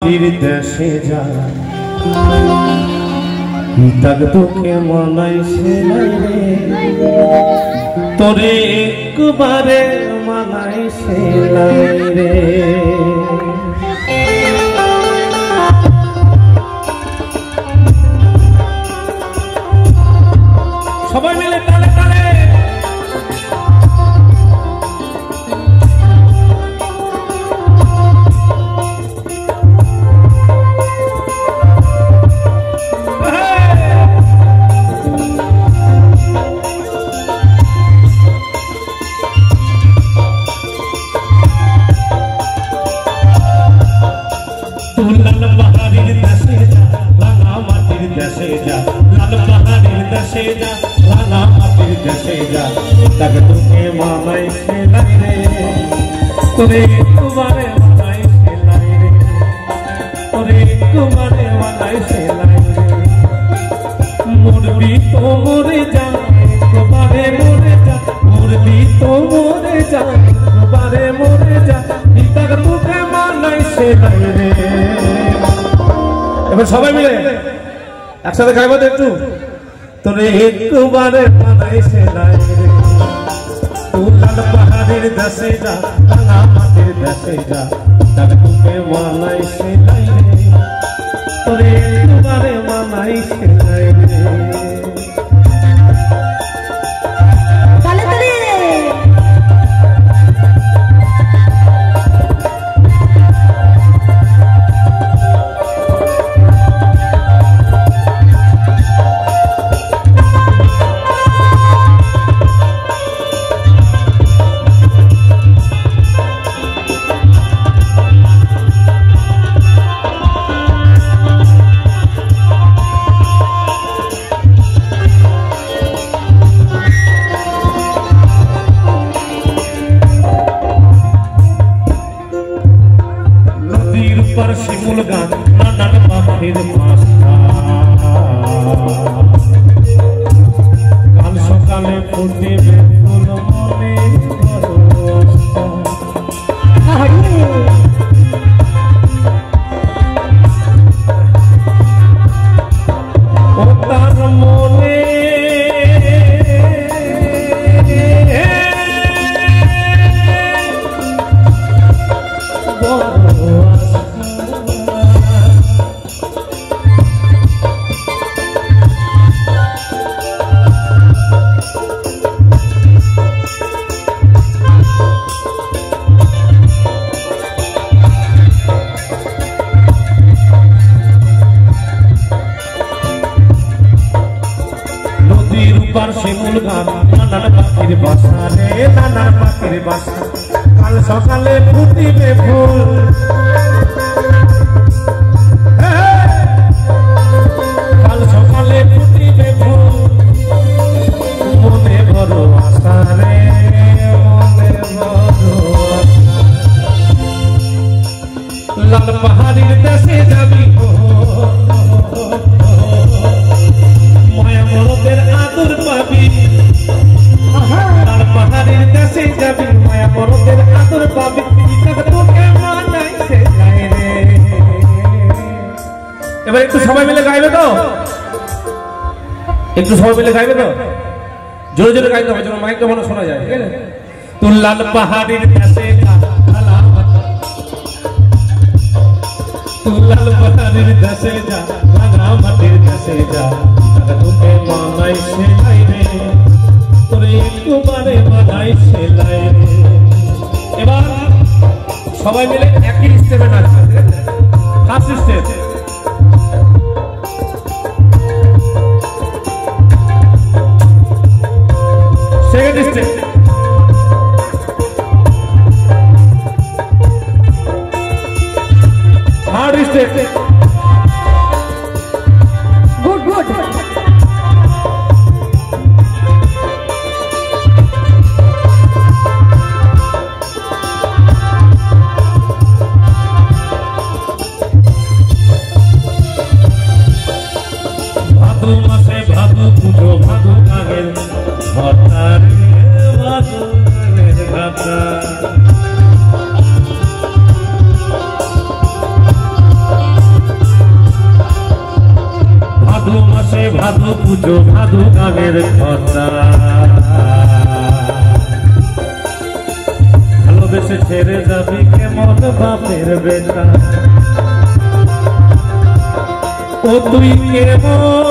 মাটির দেশে যা তাক তোকে মানাইছে রে তোরে একবারে মানাইছে রে সবাই মিলে তালে তালে तक तुके मानाई से लाई रे तोरे तुम्हारे मानाई से लाई रे तोरे तुम्हारे मानाई से लाई रे मुरली तो मोरे जा तुम्हारे मोरे जा मुरली तो मोरे जा तुम्हारे मोरे जा तक तुके मानाई से लाई रे এবার সবাই মিলে একসাথে গাইবো তো একটু তোরে একবারে মানাইছে লাই রে तू लाल पहाड़ेर देशे जा रांगा माटिर देशे जा तक तुके मानाइছে লাই রে তোরে একবারে মানাইছে লাই রে তালে তালে पर शिमुल गान नानन पाखिर पास्ता काल सकाले फुटिबे फुल मने बरस्ता ओ तार मने শিমুল গান নানান পাখির বাসা রে নানান পাখির বাসা কাল সকালে ফুটিবে ফুল কাল সকালে ফুটিবে ফুল মনে বড় আশা রে মনে বড় লাল পাহাড়ির দেশে যাবি মরদের আদর পাবি লাল পাহাড়ের দেশে যাবি মায়া মরদের আদর পাবি তোকে মানাইছে লাই রে এবার একটু সবাই মিলে গাইবে তো একটু সবাই মিলে গাইবে তো জোরে জোরে গাইতে হবে যেন মাইকটা মনে শোনা যায় ঠিক আছে তুই লাল পাহাড়ের দেশে যা তুই লাল পাহাড়ের দেশে যা রাঙা মাটির দেশে যা तुके मानाइছে লাই রে তোরে একবারে মানাইছে লাই রে এবার সবাই মিলে একই স্টেপে নাচবে first step second step third step good good Bhadu পুজো ভাদু গানের কথা ভালোবেসে ছেড়ে যাবি কেমন বাপের বেটা ও তুই কেমন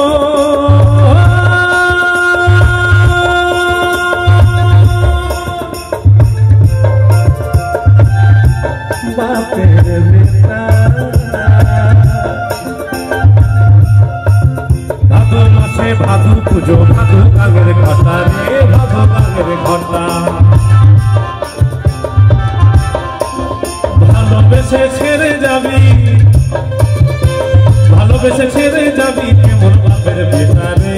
বাপের বেটা ভাদু মাসে ভাদু পুজো ভাদু গানের কথা রে ভাদু গানের কথা ভালোবেসে ছেড়ে যাবি ভালোবেসে ছেড়ে যাবি কেমন বাপের বেটা রে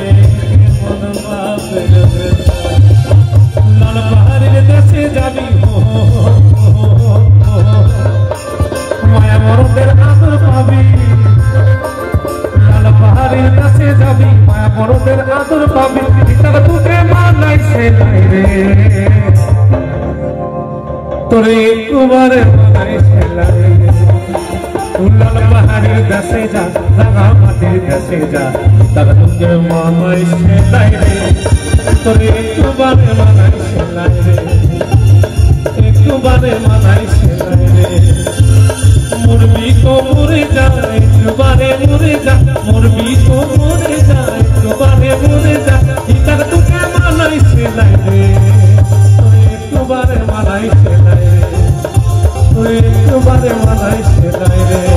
কেমন বাপের বেটা লাল পাহাড়ের দেশে যাবি মায়া মরদের আদর পাবি লাল পাহাড়ের দেশে যাবি মায়া মরদের আদর পাবি তার তোকে মানাইছে নাই রে তোরে একবারে মানাইছে নাই লাল পাহাড়ের দেশে যা রাঙা মাটির দেশে যা তার তোকে মানাইছে নাই রে তোরে একবারে মানাইছে নাই রে একবারে মানাইছে নাই রে মুরবি তো মরে যায় একবারে মরে যা মুরবি তো মরে যায় একবারে মরে যা তার তোকে মানাইছে নাই রে তোরে একবারে মানাইছে নাই রে তোরে একবারে মানাইছে নাই রে